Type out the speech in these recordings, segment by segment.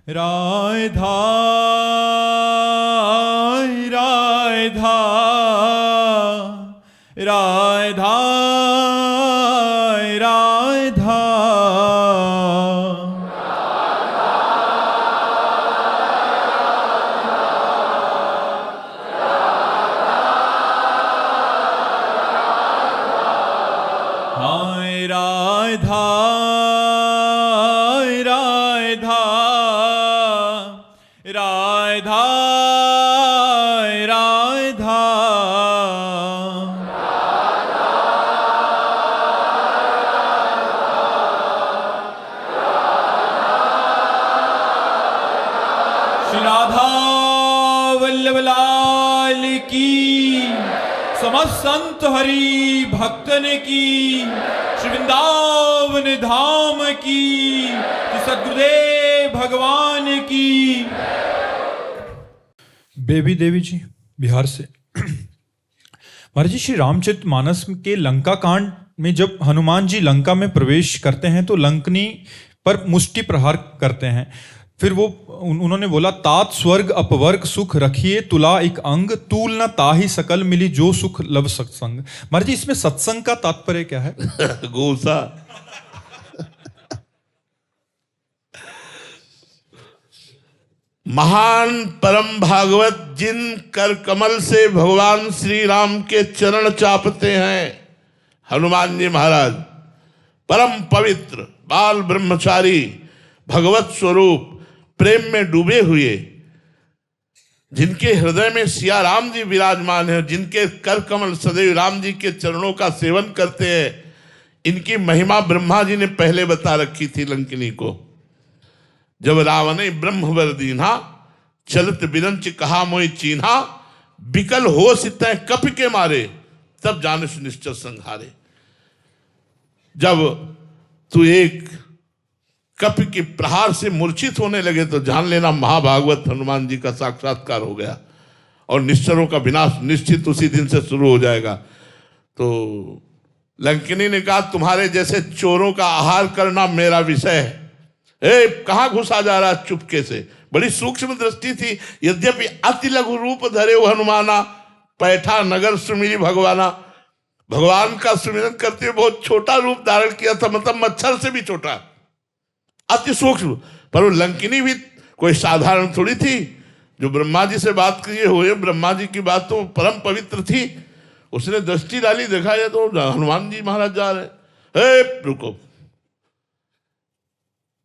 राधा राधा राधा राधा हाय राधा राधा राधा राधा श्री राधा वल्लभ लाल की, समस्त संत हरि भक्तन की, श्री वृंदावन धाम की, श्री सद्गुरुदेव भगवान की। बेबी देवी जी बिहार से। महाराज जी, श्री रामचरितमानस के लंका कांड में जब हनुमान जी लंका में प्रवेश करते हैं तो लंकनी पर मुष्टि प्रहार करते हैं। फिर वो उन्होंने बोला, तात स्वर्ग अपवर्ग सुख रखिए तुला एक अंग, तूल न ताहि सकल मिली जो सुख लव सत्संग। महाराज जी, इसमें सत्संग का तात्पर्य क्या है? गोसा। महान परम भागवत जिन कर कमल से भगवान श्री राम के चरण चापते हैं, हनुमान जी महाराज परम पवित्र बाल ब्रह्मचारी भगवत स्वरूप प्रेम में डूबे हुए, जिनके हृदय में सिया राम जी विराजमान है, जिनके कर कमल सदैव राम जी के चरणों का सेवन करते हैं, इनकी महिमा ब्रह्मा जी ने पहले बता रखी थी लंकिनी को। जब रावण ब्रह्म वर दीन्हा, चलत बिरंच कहा मोहि चीन्हा, बिकल हो सितै कप के मारे, तब जानस निश्चर संहारे। जब तू एक कप के प्रहार से मूर्छित होने लगे तो जान लेना महाभागवत हनुमान जी का साक्षात्कार हो गया और निश्चरों का विनाश निश्चित उसी दिन से शुरू हो जाएगा। तो लंकिनी ने कहा, तुम्हारे जैसे चोरों का आहार करना मेरा विषय है। कहां घुसा जा रहा चुपके से? बड़ी सूक्ष्म दृष्टि थी। यद्यपि अति लघु रूप धरे वो हनुमाना, पैठा नगर सुमिरी भगवाना, भगवान का सुमिरन करते हुए बहुत छोटा रूप धारण किया था, मतलब मच्छर से भी छोटा, अति सूक्ष्म। पर वो लंकिनी भी कोई साधारण थोड़ी थी। जो ब्रह्मा जी से बात किए हुए, ब्रह्मा जी की बात तो परम पवित्र थी। उसने दृष्टि डाली, देखा ये तो हनुमान जी महाराज जा रहे। रुको,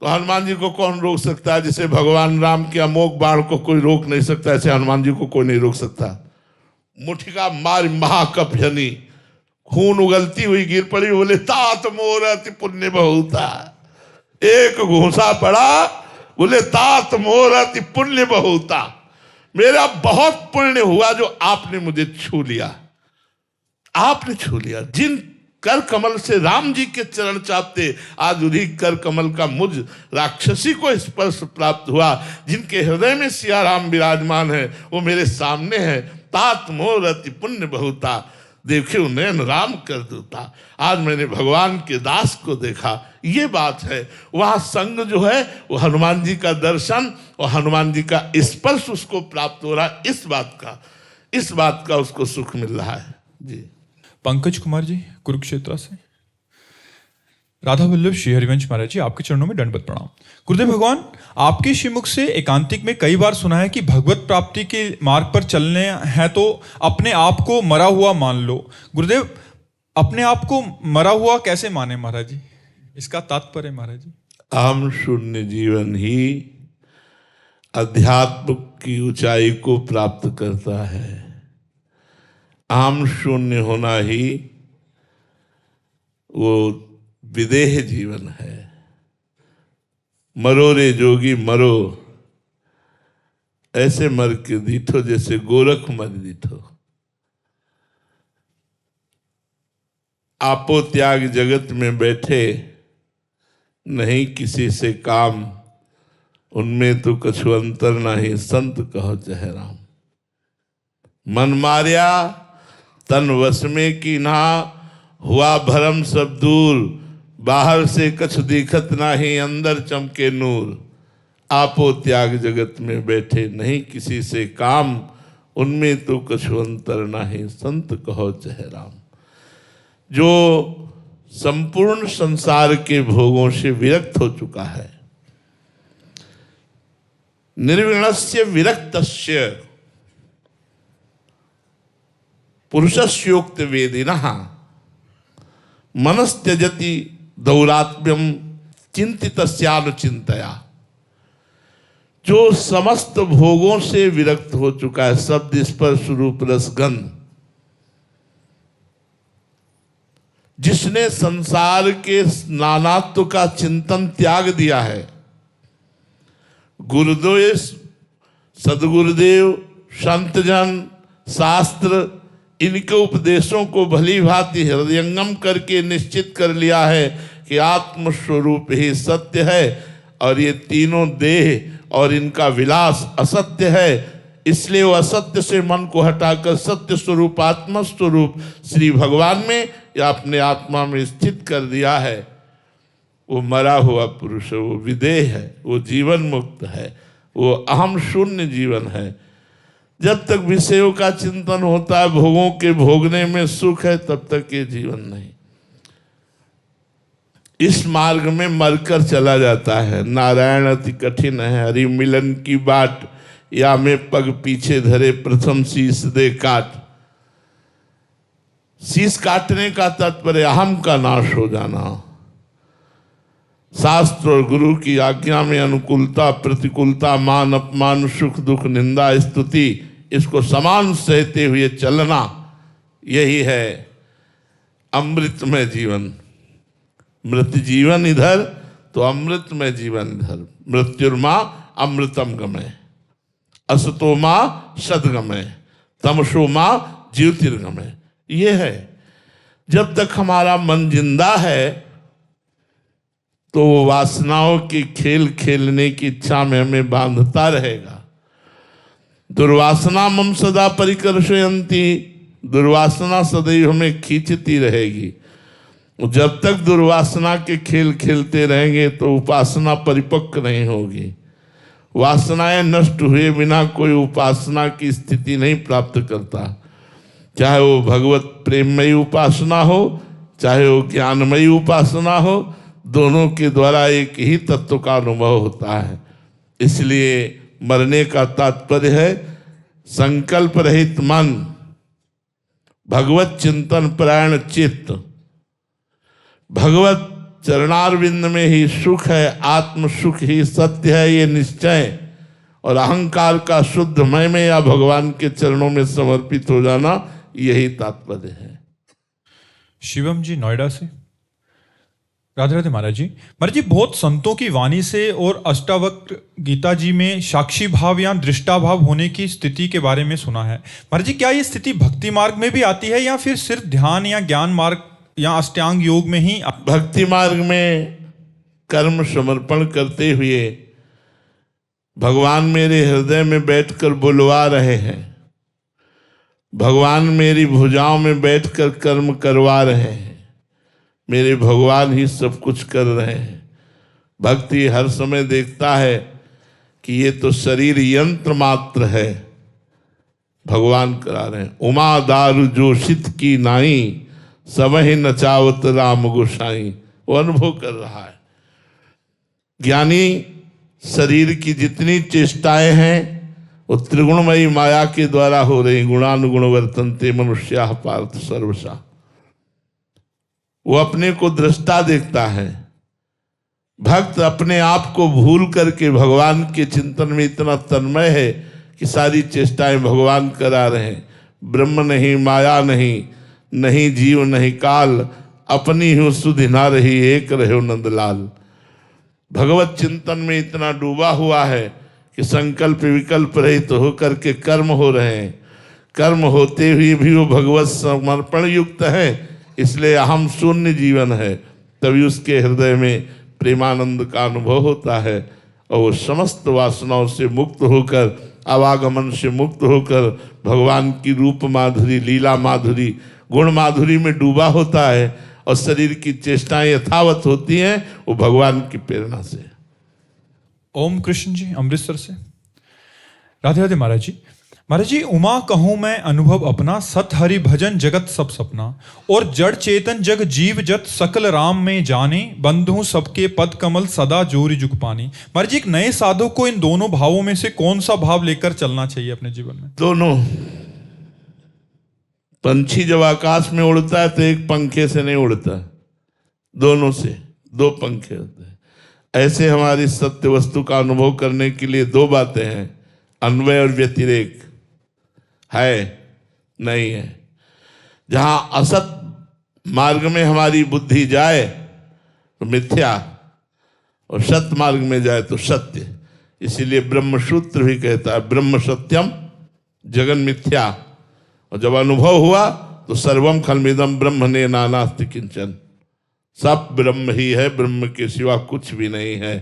तो हनुमान जी को कौन रोक सकता है? जिसे भगवान राम के अमोघ बाण को कोई रोक नहीं सकता, ऐसे हनुमान जी को कोई नहीं रोक सकता। मुठिका मार महाकप हनी, खून उगलती हुई गिर पड़ी, बोले तात मोर अति पुण्य बहुता। एक घूसा पड़ा, बोले तात मोर अति पुण्य बहुता, मेरा बहुत पुण्य हुआ जो आपने मुझे छू लिया, आपने छू लिया। जिन कर कमल से राम जी के चरण चापते, आज उन्हीं कर कमल का मुझ राक्षसी को स्पर्श प्राप्त हुआ। जिनके हृदय में सिया राम विराजमान है, वो मेरे सामने है। तात मोर अति पुण्य बहुता, देखियो नयन राम कर दूता। आज मैंने भगवान के दास को देखा, ये बात है। वहां संग जो है वो हनुमान जी का दर्शन और हनुमान जी का स्पर्श उसको प्राप्त हो रहा है। इस बात का उसको सुख मिल रहा है जी। पंकज कुमार जी कुरुक्षेत्र से। राधा वल्लभ श्री हरिवंश महाराज जी, आपके चरणों में दंडवत प्रणाम। गुरुदेव भगवान, आपके श्रीमुख से एकांतिक में कई बार सुना है कि भगवत प्राप्ति के मार्ग पर चलने हैं तो अपने आप को मरा हुआ मान लो। गुरुदेव, अपने आप को मरा हुआ कैसे माने महाराज जी? इसका तात्पर्य महाराज जी। आम शून्य जीवन ही अध्यात्म की ऊंचाई को प्राप्त करता है। आम शून्य होना ही वो विदेह जीवन है। मरो रे जोगी मरो, ऐसे मर के दीठो जैसे गोरख मर दीठो। आपो त्याग जगत में बैठे, नहीं किसी से काम, उनमें तो कछु अंतर नहीं, संत कहो चाहे राम। मन मारिया तन वश में की ना, हुआ भरम सब दूर, बाहर से कछु दिखत नाही, अंदर चमके नूर। आपो त्याग जगत में बैठे, नहीं किसी से काम, उनमें तो कछु अंतर नहीं, संत कहो चहे राम। जो संपूर्ण संसार के भोगों से विरक्त हो चुका है, निर्विणस्य विरक्तस्य पुरुषस्योक्त वेदिनः मनस्त्यजति दौरात्म्यम चिंतितस्यानुचिंतया। जो समस्त भोगों से विरक्त हो चुका है, शब्द स्पर्श रूप रसगंध, जिसने संसार के नानात्व का चिंतन त्याग दिया है, गुरुदेव, सदगुरुदेव, संतजन, शास्त्र, इनके उपदेशों को भली भांति हृदयंगम करके निश्चित कर लिया है कि आत्मस्वरूप ही सत्य है और ये तीनों देह और इनका विलास असत्य है, इसलिए वो असत्य से मन को हटाकर सत्य स्वरूप आत्मा स्वरूप श्री भगवान में या अपने आत्मा में स्थित कर दिया है। वो मरा हुआ पुरुष है, वो विदेह है, वो जीवन मुक्त है, वो अहम शून्य जीवन है। जब तक विषयों का चिंतन होता है, भोगों के भोगने में सुख है, तब तक ये जीवन नहीं। इस मार्ग में मरकर चला जाता है। नारायण अति कठिन है, हरि मिलन की बाट, या में पग पीछे धरे प्रथम शीश दे काट। शीश काटने का तात्पर्य अहम का नाश हो जाना। शास्त्र और गुरु की आज्ञा में अनुकूलता, प्रतिकूलता, मान अपमान, सुख दुख, निंदा स्तुति, इसको समान सहते हुए चलना, यही है अमृतमय जीवन। मृत जीवन इधर तो अमृतमय जीवन इधर। मृत्युर्मा अमृतम गमय, असतो माँ सदगमय, तमसो माँ ज्योतिर्गमय। ये है, जब तक हमारा मन जिंदा है तो वो वासनाओं की खेल खेलने की इच्छा में हमें बांधता रहेगा। दुर्वासना मम सदा परिकर्षयन्ति, दुर्वासना सदैव हमें खींचती रहेगी। जब तक दुर्वासना के खेल खेलते रहेंगे तो उपासना परिपक्व नहीं होगी। वासनाएं नष्ट हुए बिना कोई उपासना की स्थिति नहीं प्राप्त करता, चाहे वो भगवत प्रेममयी उपासना हो, चाहे वो ज्ञानमयी उपासना हो, दोनों के द्वारा एक ही तत्व का अनुभव होता है। इसलिए मरने का तात्पर्य है संकल्प रहित मन, भगवत चिंतन परायण चित्त। भगवत चरणारविंद में ही सुख है, आत्म सुख ही सत्य है, ये निश्चय और अहंकार का शुद्ध मय में या भगवान के चरणों में समर्पित हो जाना, यही तात्पर्य है। शिवम जी नोएडा से। राधे राधे महाराज जी। महाराज जी, बहुत संतों की वाणी से और अष्टावक्र गीता जी में साक्षी भाव या दृष्टा भाव होने की स्थिति के बारे में सुना है। महाराज जी, क्या ये स्थिति भक्ति मार्ग में भी आती है या फिर सिर्फ ध्यान या ज्ञान मार्ग या अष्टांग योग में ही? भक्ति मार्ग में कर्म समर्पण करते हुए भगवान मेरे हृदय में बैठकर बुलवा रहे हैं, भगवान मेरी भुजाओं में बैठकर कर्म करवा रहे हैं, मेरे भगवान ही सब कुछ कर रहे हैं। भक्ति हर समय देखता है कि ये तो शरीर यंत्र मात्र है, भगवान करा रहे हैं। उमा दारु जोशित की नाई, सबहि नचावत राम गोसाई, वो अनुभव कर रहा है। ज्ञानी शरीर की जितनी चेष्टाएं हैं वो त्रिगुणमयी माया के द्वारा हो रही। गुणानुगुण वर्तन्ते मनुष्याः पार्थ सर्वशः। वो अपने को दृष्टा देखता है। भक्त अपने आप को भूल करके भगवान के चिंतन में इतना तन्मय है कि सारी चेष्टाएं भगवान करा रहे हैं। ब्रह्म नहीं, माया नहीं, नहीं जीव नहीं काल, अपनी ही सुधि ना रही, एक रहे नंदलाल। भगवत चिंतन में इतना डूबा हुआ है कि संकल्प विकल्प रहित तो होकर के कर्म हो रहे हैं। कर्म होते हुए भी वो भगवत समर्पण युक्त है, इसलिए अहम शून्य जीवन है। तभी उसके हृदय में प्रेमानंद का अनुभव होता है और वो समस्त वासनाओं से मुक्त होकर, आवागमन से मुक्त होकर भगवान की रूप माधुरी, लीला माधुरी, गुण माधुरी में डूबा होता है और शरीर की चेष्टाएं यथावत होती हैं, वो भगवान की प्रेरणा से। ओम कृष्ण जी अमृतसर से। राधे राधे महाराज जी। महाराज जी, उमा कहूं मैं अनुभव अपना, सत हरि भजन जगत सब सपना, और जड़ चेतन जग जीव जत सकल राम में जाने, बंधु सबके पद कमल सदा जोरी जुग पानी। महाराज जी, एक नए साधक को इन दोनों भावों में से कौन सा भाव लेकर चलना चाहिए अपने जीवन में? दोनों। पंछी जब आकाश में उड़ता है तो एक पंखे से नहीं उड़ता, दोनों से, दो पंखे होते हैं। ऐसे हमारी सत्य वस्तु का अनुभव करने के लिए दो बातें हैं, अन्वय और व्यतिरेक। है नहीं है। जहां असत मार्ग में हमारी बुद्धि जाए तो मिथ्या, और सत्य मार्ग में जाए तो सत्य। इसीलिए ब्रह्मसूत्र भी कहता है ब्रह्म सत्यम जगन मिथ्या, और जब अनुभव हुआ तो सर्वम खलमिदम ब्रह्म ने नानास्ति किंचन, सब ब्रह्म ही है, ब्रह्म के सिवा कुछ भी नहीं है।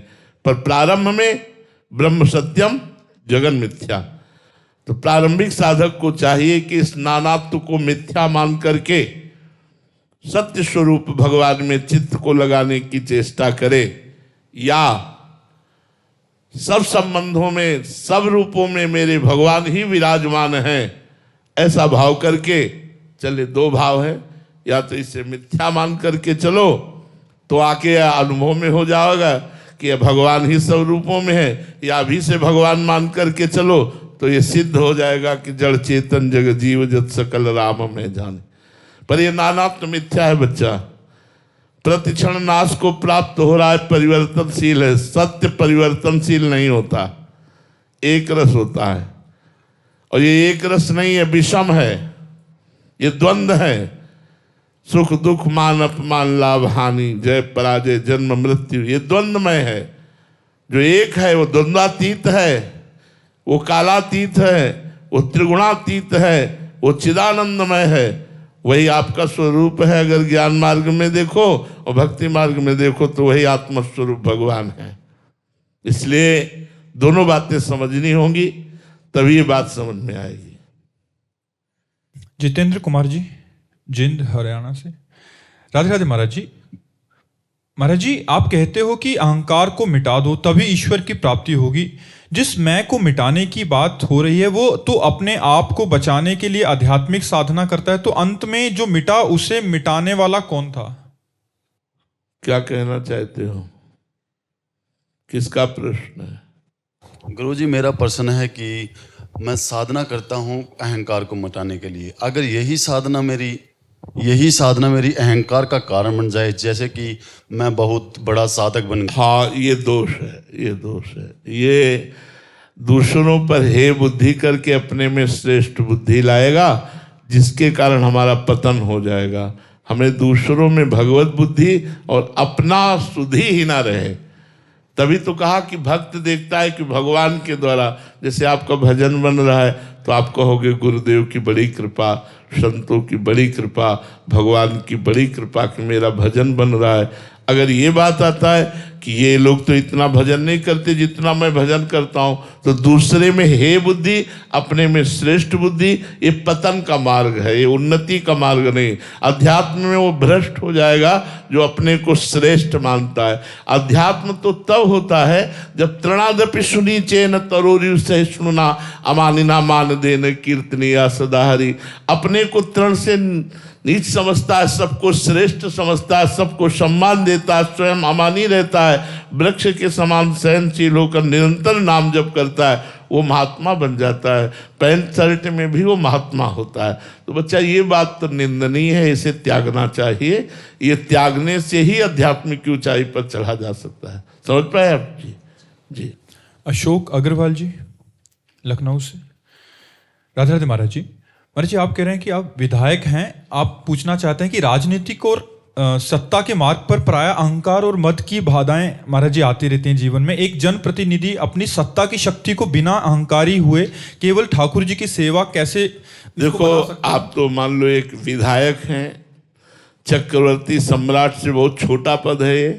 पर प्रारंभ में ब्रह्म सत्यम जगन मिथ्या। तो प्रारंभिक साधक को चाहिए कि इस नानात्व को मिथ्या मान करके सत्य स्वरूप भगवान में चित्त को लगाने की चेष्टा करे, या सब संबंधों में सब रूपों में मेरे भगवान ही विराजमान हैं, ऐसा भाव करके चले। दो भाव है, या तो इसे मिथ्या मान करके चलो तो आके अनुभव में हो जाएगा कि भगवान ही सब रूपों में है, या अभी से भगवान मान करके चलो तो ये सिद्ध हो जाएगा कि जड़ चेतन जग जीव जत सकल राम में जाने। पर ये नानात्व मिथ्या है बच्चा, प्रतिक्षण नाश को प्राप्त हो रहा है, परिवर्तनशील है। सत्य परिवर्तनशील नहीं होता, एक रस होता है, और ये एक रस नहीं है, विषम है, ये द्वंद्व है। सुख दुख मान अपमान लाभ हानि जय पराजय जन्म मृत्यु, ये द्वंद्वमय है। जो एक है वो द्वंद्वातीत है, वो कालातीत है, वो त्रिगुणातीत है, वो चिदानंदमय है। वही आपका स्वरूप है। अगर ज्ञान मार्ग में देखो और भक्ति मार्ग में देखो तो वही आत्मस्वरूप भगवान है। इसलिए दोनों बातें समझनी होंगी, तभी ये बात समझ में आएगी। जितेंद्र कुमार जी जिंद हरियाणा से। राधे राधे महाराज जी। महाराज जी, आप कहते हो कि अहंकार को मिटा दो तभी ईश्वर की प्राप्ति होगी। जिस मैं को मिटाने की बात हो रही है वो तो अपने आप को बचाने के लिए आध्यात्मिक साधना करता है, तो अंत में जो मिटा उसे मिटाने वाला कौन था? क्या कहना चाहते हो? किसका प्रश्न है? गुरुजी, मेरा प्रश्न है कि मैं साधना करता हूँ अहंकार को मिटाने के लिए। अगर यही साधना मेरी अहंकार का कारण बन जाए, जैसे कि मैं बहुत बड़ा साधक बन गया। हाँ, ये दोष है, ये दोष है। ये दूसरों पर हे बुद्धि करके अपने में श्रेष्ठ बुद्धि लाएगा, जिसके कारण हमारा पतन हो जाएगा। हमें दूसरों में भगवत बुद्धि और अपना सुधि ही ना रहे। तभी तो कहा कि भक्त देखता है कि भगवान के द्वारा, जैसे आपका भजन बन रहा है तो आप कहोगे गुरुदेव की बड़ी कृपा, संतों की बड़ी कृपा, भगवान की बड़ी कृपा कि मेरा भजन बन रहा है। अगर ये बात आता है कि ये लोग तो इतना भजन नहीं करते जितना मैं भजन करता हूँ, तो दूसरे में हे बुद्धि, अपने में श्रेष्ठ बुद्धि, ये पतन का मार्ग है, ये उन्नति का मार्ग नहीं। अध्यात्म में वो भ्रष्ट हो जाएगा जो अपने को श्रेष्ठ मानता है। अध्यात्म तो तब होता है जब तृणादपि सुनी चेन तरोरी सहिष्णुना अमानिना मान देन कीर्तनीया सदा हरि। अपने को तृण से नीच समझता है, सबको श्रेष्ठ समझता है, सबको सम्मान देता है, स्वयं अमानी रहता है, वृक्ष के समान सहनशील होकर निरंतर नाम जप करता है, वो महात्मा बन जाता है। पैंट शर्ट में भी वो महात्मा होता है। तो बच्चा, ये बात तो निंदनीय है, इसे त्यागना चाहिए। ये त्यागने से ही आध्यात्मिक की ऊंचाई पर चढ़ा जा सकता है। समझ पाए आप? जी जी। अशोक अग्रवाल जी लखनऊ से। राधे राधे महाराज जी। महाराज जी, आप कह रहे हैं कि आप विधायक हैं, आप पूछना चाहते हैं कि राजनीतिक और सत्ता के मार्ग पर प्राय अहंकार और मद की बाधाएं महाराज जी आती रहती हैं जीवन में। एक जनप्रतिनिधि अपनी सत्ता की शक्ति को बिना अहंकारी हुए केवल ठाकुर जी की सेवा कैसे? देखो, आप तो मान लो एक विधायक हैं, चक्रवर्ती सम्राट से बहुत छोटा पद है ये।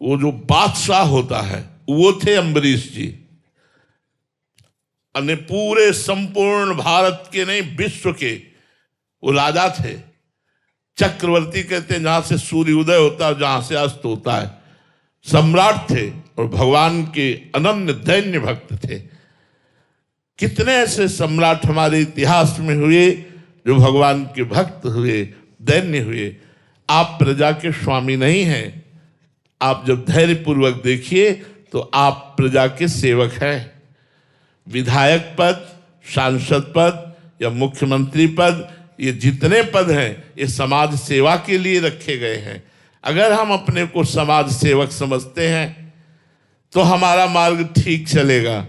वो जो बादशाह होता है वो थे अम्बरीश जी। अन्य पूरे संपूर्ण भारत के नहीं, विश्व के वो राजा थे। चक्रवर्ती कहते हैं जहां से सूर्य उदय होता है, जहां से अस्त होता है। सम्राट थे। और भगवान के अनन्य दैन्य भक्त थे। कितने ऐसे सम्राट हमारे इतिहास में हुए जो भगवान के भक्त हुए, दैन्य हुए। आप प्रजा के स्वामी नहीं हैं। आप जब धैर्यपूर्वक देखिए तो आप प्रजा के सेवक हैं। विधायक पद, सांसद पद या मुख्यमंत्री पद, ये जितने पद हैं ये समाज सेवा के लिए रखे गए हैं। अगर हम अपने को समाज सेवक समझते हैं तो हमारा मार्ग ठीक चलेगा।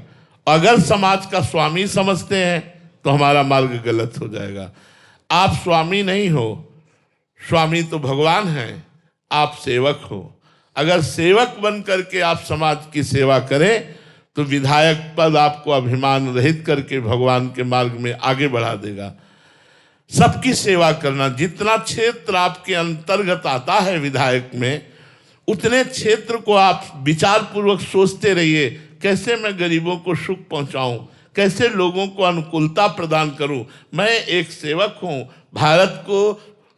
अगर समाज का स्वामी समझते हैं तो हमारा मार्ग गलत हो जाएगा। आप स्वामी नहीं हो, स्वामी तो भगवान हैं, आप सेवक हो। अगर सेवक बन करके आप समाज की सेवा करें तो विधायक पद आपको अभिमान रहित करके भगवान के मार्ग में आगे बढ़ा देगा। सबकी सेवा करना, जितना क्षेत्र आपके अंतर्गत आता है विधायक में, उतने क्षेत्र को आप विचार पूर्वक सोचते रहिए, कैसे मैं गरीबों को सुख पहुंचाऊं, कैसे लोगों को अनुकूलता प्रदान करूं। मैं एक सेवक हूं। भारत को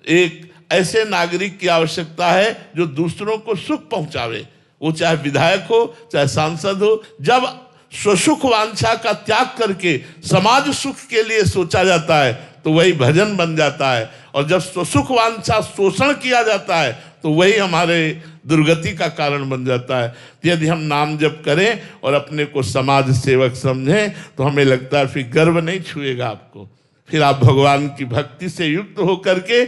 एक ऐसे नागरिक की आवश्यकता है जो दूसरों को सुख पहुंचावे, वो चाहे विधायक हो चाहे सांसद हो। जब स्वसुख वांछा का त्याग करके समाज सुख के लिए सोचा जाता है तो वही भजन बन जाता है, और जब स्वसुख वांछा शोषण किया जाता है तो वही हमारे दुर्गति का कारण बन जाता है। यदि हम नाम जप करें और अपने को समाज सेवक समझें तो हमें लगता है फिर गर्व नहीं छुएगा आपको। फिर आप भगवान की भक्ति से युक्त होकर के,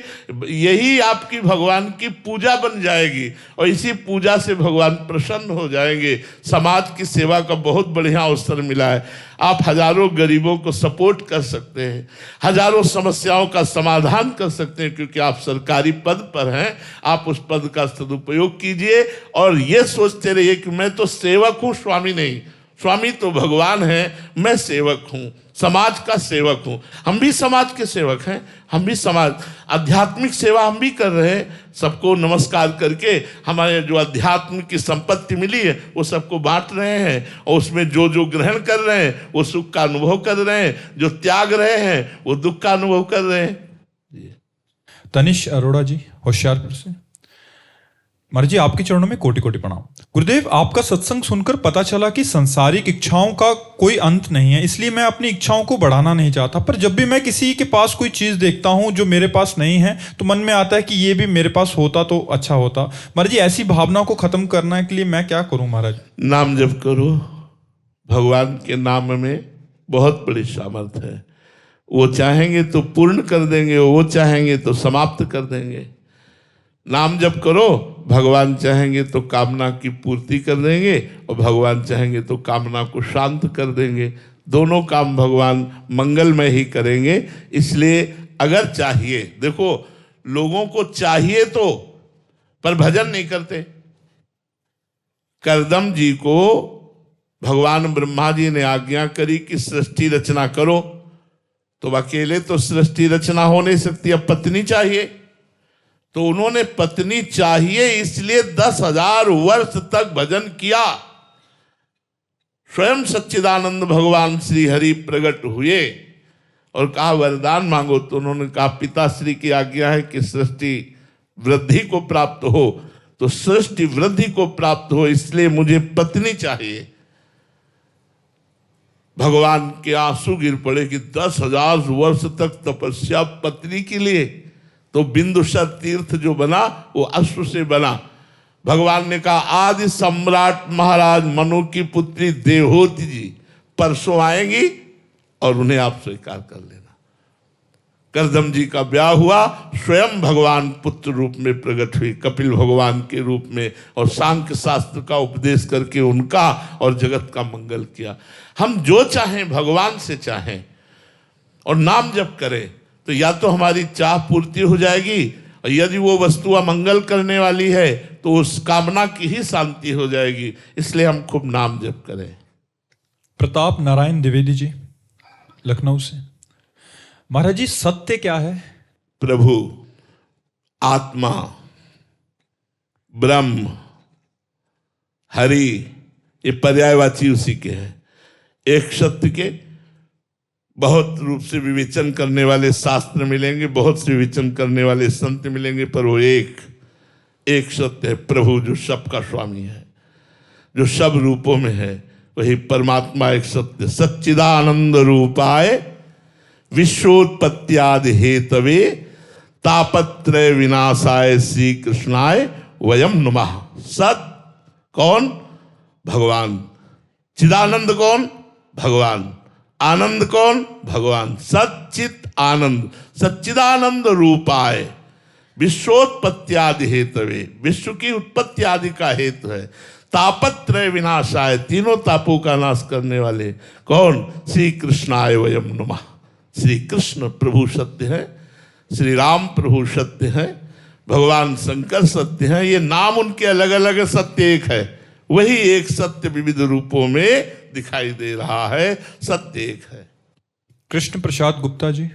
यही आपकी भगवान की पूजा बन जाएगी और इसी पूजा से भगवान प्रसन्न हो जाएंगे। समाज की सेवा का बहुत बढ़िया अवसर मिला है। आप हजारों गरीबों को सपोर्ट कर सकते हैं, हजारों समस्याओं का समाधान कर सकते हैं, क्योंकि आप सरकारी पद पर हैं। आप उस पद का सदुपयोग कीजिए और ये सोचते रहिए कि मैं तो सेवक हूँ, स्वामी नहीं। स्वामी तो भगवान है, मैं सेवक हूँ, समाज का सेवक हूँ। हम भी समाज के सेवक हैं, हम भी समाज आध्यात्मिक सेवा हम भी कर रहे हैं। सबको नमस्कार करके हमारे जो अध्यात्म की संपत्ति मिली है वो सबको बांट रहे हैं, और उसमें जो जो ग्रहण कर रहे हैं वो सुख का अनुभव कर रहे हैं, जो त्याग रहे हैं वो दुख का अनुभव कर रहे हैं। तनिष अरोड़ा जी, होशियारपुर से। महाराज जी, आपके चरणों में कोटि कोटि प्रणाम। गुरुदेव, आपका सत्संग सुनकर पता चला कि संसारिक इच्छाओं का कोई अंत नहीं है, इसलिए मैं अपनी इच्छाओं को बढ़ाना नहीं चाहता। पर जब भी मैं किसी के पास कोई चीज देखता हूं जो मेरे पास नहीं है तो मन में आता है कि ये भी मेरे पास होता तो अच्छा होता। महाराज जी, ऐसी भावना को खत्म करने के लिए मैं क्या करूं? महाराज, नाम जप करो। भगवान के नाम में बहुत बड़ी सामर्थ्य है। वो चाहेंगे तो पूर्ण कर देंगे, वो चाहेंगे तो समाप्त कर देंगे। नाम जप करो, भगवान चाहेंगे तो कामना की पूर्ति कर देंगे और भगवान चाहेंगे तो कामना को शांत कर देंगे। दोनों काम भगवान मंगलमय ही करेंगे। इसलिए अगर चाहिए, देखो लोगों को चाहिए तो, पर भजन नहीं करते। करदम जी को भगवान ब्रह्मा जी ने आज्ञा करी कि सृष्टि रचना करो, तो अकेले तो सृष्टि रचना हो नहीं सकती, अब पत्नी चाहिए। तो उन्होंने पत्नी चाहिए इसलिए 10,000 वर्ष तक भजन किया। स्वयं सच्चिदानंद भगवान श्री हरि प्रकट हुए और कहा वरदान मांगो, तो उन्होंने कहा पिताश्री की आज्ञा है कि सृष्टि वृद्धि को प्राप्त हो, तो सृष्टि वृद्धि को प्राप्त हो इसलिए मुझे पत्नी चाहिए। भगवान के आंसू गिर पड़े कि 10,000 वर्ष तक तपस्या पत्नी के लिए। तो बिंदुसर तीर्थ जो बना वो अश्व से बना। भगवान ने कहा आदि सम्राट महाराज मनु की पुत्री देवहूति जी परसों आएंगी और उन्हें आप स्वीकार कर लेना। करदम जी का ब्याह हुआ, स्वयं भगवान पुत्र रूप में प्रकट हुई, कपिल भगवान के रूप में, और सांख्य शास्त्र का उपदेश करके उनका और जगत का मंगल किया। हम जो चाहें भगवान से चाहें और नाम जप करें तो या तो हमारी चाह पूर्ति हो जाएगी, और यदि वो वस्तु अमंगल करने वाली है तो उस कामना की ही शांति हो जाएगी। इसलिए हम खूब नाम जप करें। प्रताप नारायण द्विवेदी जी, लखनऊ से। महाराज जी, सत्य क्या है? प्रभु, आत्मा, ब्रह्म, हरि, ये पर्यायवाची उसी के हैं। एक सत्य के बहुत रूप से विवेचन करने वाले शास्त्र मिलेंगे, बहुत से विवेचन करने वाले संत मिलेंगे, पर वो एक सत्य है, प्रभु जो सबका स्वामी है। जो सब रूपों में है, वही परमात्मा एक सत्य सच्चिदानंद रूपाय विश्वोत्पत्त्यादि हेतवे तापत्रय विनाशाय श्री कृष्णाय वयम नमः। सत कौन? भगवान। चिदानंद कौन? भगवान। आनंद कौन? भगवान। सच्चित आनंद, सच्चिदानंद रूपाय विश्वोत्पत्त्यादि हेतवे, विश्व की उत्पत्ति आदि का हेतु है। तापत्रय विनाशाय, तीनों तापों का नाश करने वाले कौन? श्री कृष्णाय वयम नमः। श्री कृष्ण प्रभु सत्य है, श्री राम प्रभु सत्य है, भगवान शंकर सत्य है। ये नाम उनके अलग अलग, सत्य एक है। वही एक सत्य विविध रूपों में दिखाई दे रहा है, सत्य एक है। कृष्ण प्रसाद गुप्ता जी,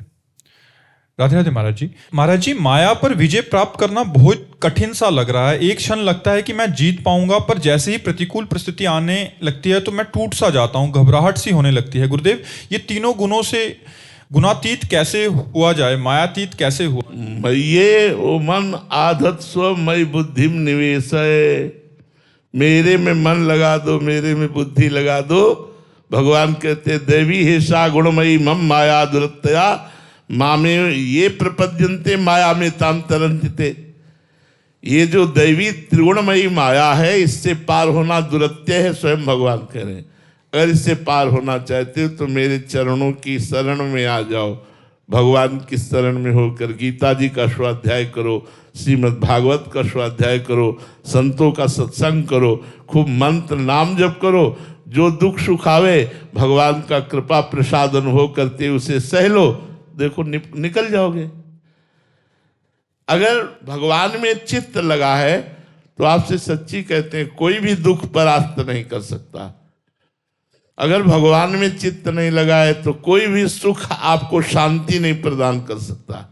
राधे राधे महाराज जी। महाराज जी, माया पर विजय प्राप्त करना बहुत कठिन सा लग रहा है। एक क्षण लगता है कि मैं जीत पाऊंगा, पर जैसे ही प्रतिकूल परिस्थिति आने लगती है तो मैं टूट सा जाता हूँ, घबराहट सी होने लगती है। गुरुदेव, ये तीनों गुणों से गुणातीत कैसे हुआ जाए, मायातीत कैसे हुआ? ये ओ मन आधत स्व मई बुद्धि निवेश, मेरे में मन लगा दो, मेरे में बुद्धि लगा दो। भगवान कहते देवी हेषा गुणमयी मम माया दुरत्या मामे ये प्रपद्यन्ते माया में ताम तरन्ते। ये जो दैवी त्रिगुणमयी माया है, इससे पार होना दुरत्य है, स्वयं भगवान कह रहे हैं। अगर इससे पार होना चाहते हो तो मेरे चरणों की शरण में आ जाओ। भगवान की शरण में होकर गीता जी का स्वाध्याय करो, श्रीमद् भागवत का स्वाध्याय करो, संतों का सत्संग करो, खूब मंत्र नाम जप करो। जो दुख सुख आवे भगवान का कृपा प्रसाद अनुभव करते उसे सह लो, देखो निकल जाओगे। अगर भगवान में चित्त लगा है तो आपसे सच्ची कहते हैं कोई भी दुख परास्त नहीं कर सकता। अगर भगवान में चित्त नहीं लगा है तो कोई भी सुख आपको शांति नहीं प्रदान कर सकता।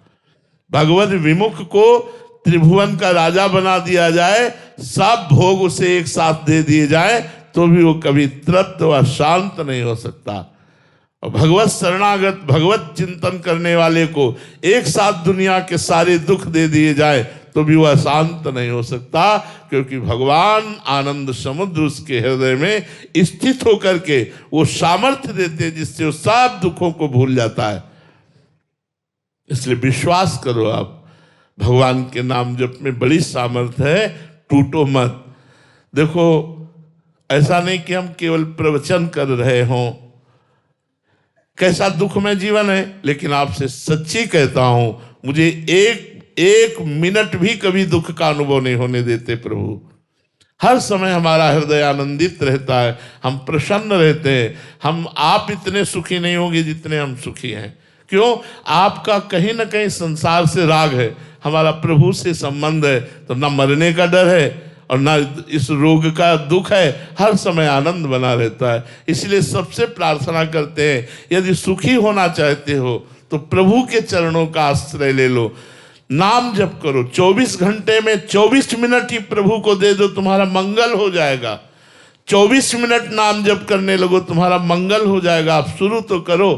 भगवत विमुख को त्रिभुवन का राजा बना दिया जाए, सब भोग उसे एक साथ दे दिए जाए, तो भी वो कभी तृप्त व शांत नहीं हो सकता। और भगवत शरणागत, भगवत चिंतन करने वाले को एक साथ दुनिया के सारे दुख दे दिए जाए तो भी वह शांत नहीं हो सकता, क्योंकि भगवान आनंद समुद्र उसके हृदय में स्थित होकर के वो सामर्थ्य देते हैं जिससे वो सब दुखों को भूल जाता है। इसलिए विश्वास करो, आप भगवान के नाम जप में बड़ी सामर्थ्य है, टूटो मत। देखो, ऐसा नहीं कि हम केवल प्रवचन कर रहे हों, कैसा दुखमय जीवन है, लेकिन आपसे सच्ची कहता हूं, मुझे एक मिनट भी कभी दुख का अनुभव नहीं होने देते प्रभु। हर समय हमारा हृदय आनंदित रहता है, हम प्रसन्न रहते हैं। आप इतने सुखी नहीं होंगे जितने हम सुखी हैं। क्यों? आपका कहीं ना कहीं संसार से राग है, हमारा प्रभु से संबंध है, तो ना मरने का डर है और ना इस रोग का दुख है, हर समय आनंद बना रहता है। इसलिए सबसे प्रार्थना करते हैं, यदि सुखी होना चाहते हो तो प्रभु के चरणों का आश्रय ले लो, नाम जप करो। 24 घंटे में 24 मिनट ही प्रभु को दे दो, तुम्हारा मंगल हो जाएगा। 24 मिनट नाम जप करने लगो, तुम्हारा मंगल हो जाएगा। आप शुरू तो करो।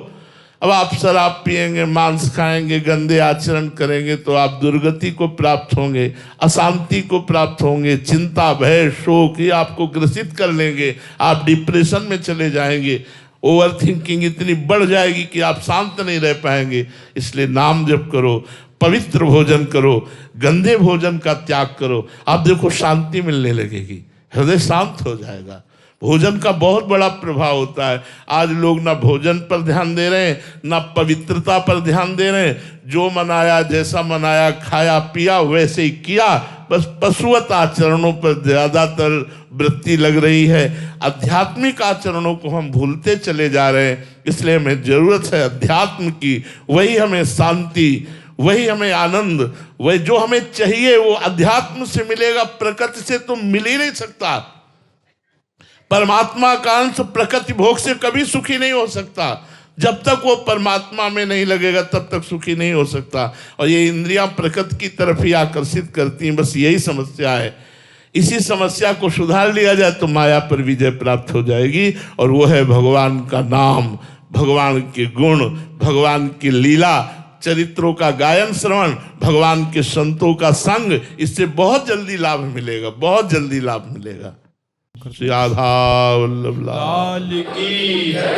अब आप शराब पिएंगे, मांस खाएंगे, गंदे आचरण करेंगे तो आप दुर्गति को प्राप्त होंगे, अशांति को प्राप्त होंगे, चिंता भय शोक ये आपको ग्रसित कर लेंगे, आप डिप्रेशन में चले जाएंगे, ओवर थिंकिंग इतनी बढ़ जाएगी कि आप शांत नहीं रह पाएंगे। इसलिए नाम जप करो, पवित्र भोजन करो, गंदे भोजन का त्याग करो, आप देखो शांति मिलने लगेगी, हृदय शांत हो जाएगा। भोजन का बहुत बड़ा प्रभाव होता है। आज लोग ना भोजन पर ध्यान दे रहे हैं, ना पवित्रता पर ध्यान दे रहे हैं। जो मनाया, जैसा मनाया, खाया पिया वैसे ही किया, बस पशुवत आचरणों पर ज्यादातर वृत्ति लग रही है। आध्यात्मिक आचरणों को हम भूलते चले जा रहे हैं। इसलिए हमें जरूरत है अध्यात्म की, वही हमें शांति, वही हमें आनंद, वही जो हमें चाहिए वो अध्यात्म से मिलेगा, प्रकृति से तो मिल ही नहीं सकता। परमात्मा का अंश प्रकृति भोग से कभी सुखी नहीं हो सकता। जब तक वो परमात्मा में नहीं लगेगा तब तक सुखी नहीं हो सकता। और ये इंद्रियां प्रकृति की तरफ ही आकर्षित करती हैं, बस यही समस्या है। इसी समस्या को सुधार लिया जाए तो माया पर विजय प्राप्त हो जाएगी। और वो है भगवान का नाम, भगवान के गुण, भगवान की लीला, चरित्रों का गायन श्रवण, भगवान के संतों का संग। इससे बहुत जल्दी लाभ मिलेगा, बहुत जल्दी लाभ मिलेगा। श्री राधा वल्लभ लाल लाल की है।